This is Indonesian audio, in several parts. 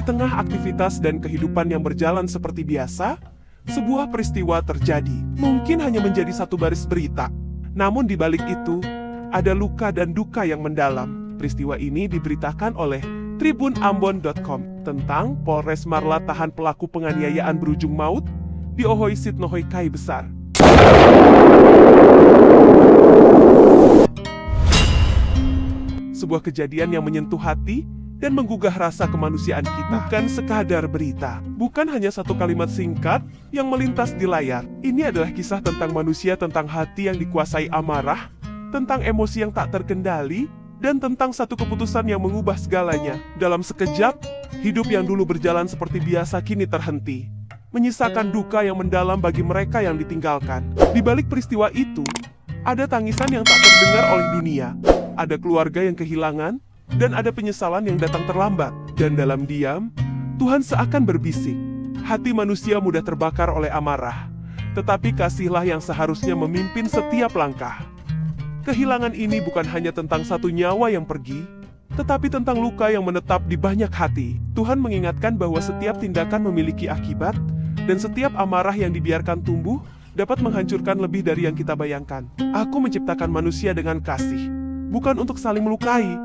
tengah aktivitas dan kehidupan yang berjalan seperti biasa, sebuah peristiwa terjadi. Mungkin hanya menjadi satu baris berita. Namun di balik itu, ada luka dan duka yang mendalam. Peristiwa ini diberitakan oleh tribunambon.com tentang Polres Marla tahan pelaku penganiayaan berujung maut di Ohoisit Nohoi Kai Besar. Sebuah kejadian yang menyentuh hati dan menggugah rasa kemanusiaan kita. Bukan sekadar berita, bukan hanya satu kalimat singkat yang melintas di layar. Ini adalah kisah tentang manusia, tentang hati yang dikuasai amarah, tentang emosi yang tak terkendali, dan tentang satu keputusan yang mengubah segalanya. Dalam sekejap, hidup yang dulu berjalan seperti biasa kini terhenti, menyisakan duka yang mendalam bagi mereka yang ditinggalkan. Di balik peristiwa itu, ada tangisan yang tak terdengar oleh dunia, ada keluarga yang kehilangan, dan ada penyesalan yang datang terlambat. Dan dalam diam, Tuhan seakan berbisik. Hati manusia mudah terbakar oleh amarah, tetapi kasihlah yang seharusnya memimpin setiap langkah. Kehilangan ini bukan hanya tentang satu nyawa yang pergi, tetapi tentang luka yang menetap di banyak hati. Tuhan mengingatkan bahwa setiap tindakan memiliki akibat, dan setiap amarah yang dibiarkan tumbuh dapat menghancurkan lebih dari yang kita bayangkan. Aku menciptakan manusia dengan kasih, bukan untuk saling melukai.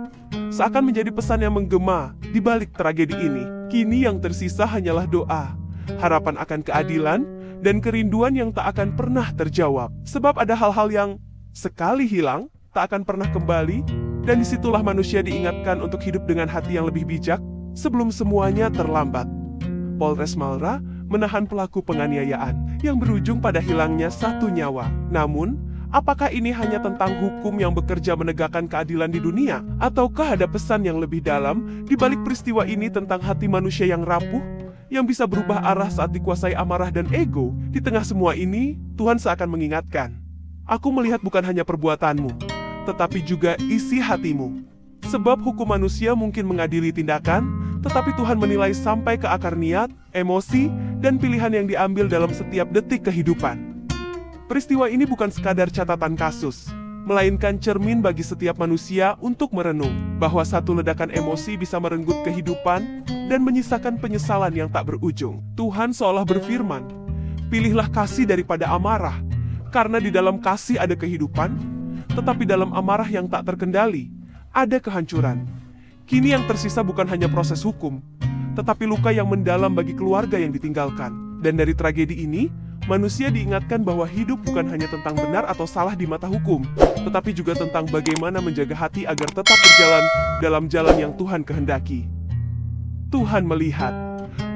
Seakan menjadi pesan yang menggema di balik tragedi ini. Kini yang tersisa hanyalah doa, harapan akan keadilan, dan kerinduan yang tak akan pernah terjawab. Sebab ada hal-hal yang sekali hilang, tak akan pernah kembali, dan disitulah manusia diingatkan untuk hidup dengan hati yang lebih bijak sebelum semuanya terlambat. Polres Marla menahan pelaku penganiayaan yang berujung pada hilangnya satu nyawa. Namun, apakah ini hanya tentang hukum yang bekerja menegakkan keadilan di dunia? Ataukah ada pesan yang lebih dalam di balik peristiwa ini tentang hati manusia yang rapuh, yang bisa berubah arah saat dikuasai amarah dan ego? Di tengah semua ini, Tuhan seakan mengingatkan, aku melihat bukan hanya perbuatanmu, tetapi juga isi hatimu. Sebab hukum manusia mungkin mengadili tindakan, tetapi Tuhan menilai sampai ke akar niat, emosi, dan pilihan yang diambil dalam setiap detik kehidupan. Peristiwa ini bukan sekadar catatan kasus, melainkan cermin bagi setiap manusia untuk merenung bahwa satu ledakan emosi bisa merenggut kehidupan dan menyisakan penyesalan yang tak berujung. Tuhan seolah berfirman, pilihlah kasih daripada amarah, karena di dalam kasih ada kehidupan, tetapi dalam amarah yang tak terkendali, ada kehancuran. Kini yang tersisa bukan hanya proses hukum, tetapi luka yang mendalam bagi keluarga yang ditinggalkan. Dan dari tragedi ini, manusia diingatkan bahwa hidup bukan hanya tentang benar atau salah di mata hukum, tetapi juga tentang bagaimana menjaga hati agar tetap berjalan dalam jalan yang Tuhan kehendaki. Tuhan melihat,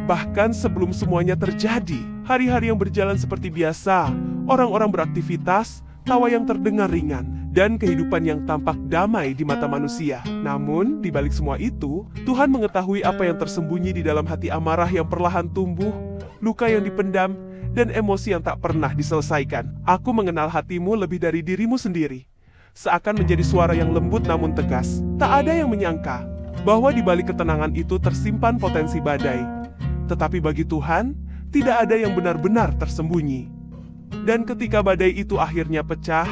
bahkan sebelum semuanya terjadi, hari-hari yang berjalan seperti biasa, orang-orang beraktivitas, tawa yang terdengar ringan, dan kehidupan yang tampak damai di mata manusia. Namun, di balik semua itu, Tuhan mengetahui apa yang tersembunyi di dalam hati amarah yang perlahan tumbuh, luka yang dipendam, dan emosi yang tak pernah diselesaikan. Aku mengenal hatimu lebih dari dirimu sendiri. Seakan menjadi suara yang lembut namun tegas. Tak ada yang menyangka bahwa di balik ketenangan itu tersimpan potensi badai. Tetapi bagi Tuhan, tidak ada yang benar-benar tersembunyi. Dan ketika badai itu akhirnya pecah,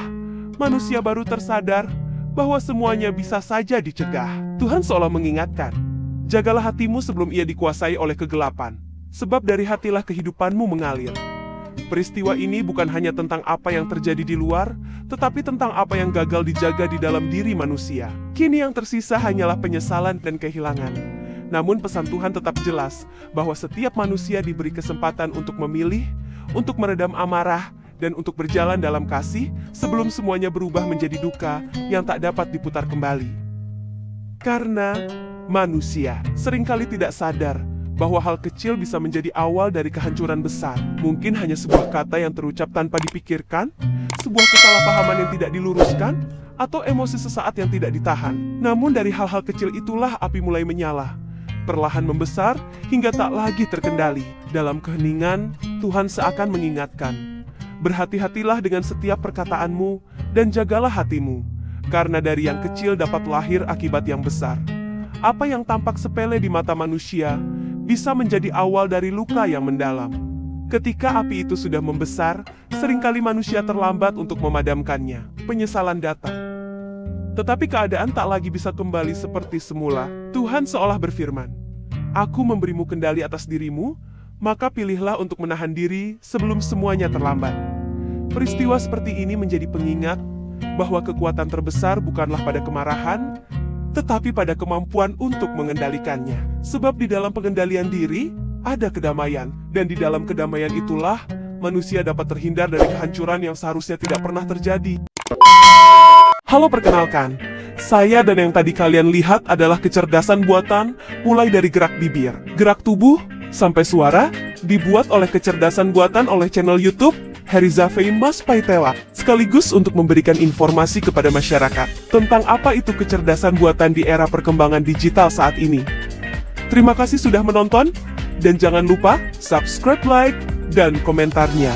manusia baru tersadar bahwa semuanya bisa saja dicegah. Tuhan seolah mengingatkan, jagalah hatimu sebelum ia dikuasai oleh kegelapan, sebab dari hatilah kehidupanmu mengalir. Peristiwa ini bukan hanya tentang apa yang terjadi di luar, tetapi tentang apa yang gagal dijaga di dalam diri manusia. Kini yang tersisa hanyalah penyesalan dan kehilangan. Namun pesan Tuhan tetap jelas, bahwa setiap manusia diberi kesempatan untuk memilih, untuk meredam amarah, dan untuk berjalan dalam kasih sebelum semuanya berubah menjadi duka yang tak dapat diputar kembali. Karena manusia seringkali tidak sadar bahwa hal kecil bisa menjadi awal dari kehancuran besar. Mungkin hanya sebuah kata yang terucap tanpa dipikirkan, sebuah kesalahpahaman yang tidak diluruskan, atau emosi sesaat yang tidak ditahan. Namun dari hal-hal kecil itulah api mulai menyala, perlahan membesar hingga tak lagi terkendali. Dalam keheningan, Tuhan seakan mengingatkan, berhati-hatilah dengan setiap perkataanmu dan jagalah hatimu, karena dari yang kecil dapat lahir akibat yang besar. Apa yang tampak sepele di mata manusia bisa menjadi awal dari luka yang mendalam. Ketika api itu sudah membesar, seringkali manusia terlambat untuk memadamkannya. Penyesalan datang. Tetapi keadaan tak lagi bisa kembali seperti semula. Tuhan seolah berfirman, Aku memberimu kendali atas dirimu, maka pilihlah untuk menahan diri sebelum semuanya terlambat. Peristiwa seperti ini menjadi pengingat bahwa kekuatan terbesar bukanlah pada kemarahan, tetapi pada kemampuan untuk mengendalikannya. Sebab di dalam pengendalian diri, ada kedamaian, dan di dalam kedamaian itulah manusia dapat terhindar dari kehancuran yang seharusnya tidak pernah terjadi. Halo, perkenalkan, saya dan yang tadi kalian lihat adalah kecerdasan buatan, mulai dari gerak bibir, gerak tubuh, sampai suara, dibuat oleh kecerdasan buatan oleh channel YouTube Heriza Famous Paitela, sekaligus untuk memberikan informasi kepada masyarakat tentang apa itu kecerdasan buatan di era perkembangan digital saat ini. Terima kasih sudah menonton, dan jangan lupa subscribe, like, dan komentarnya.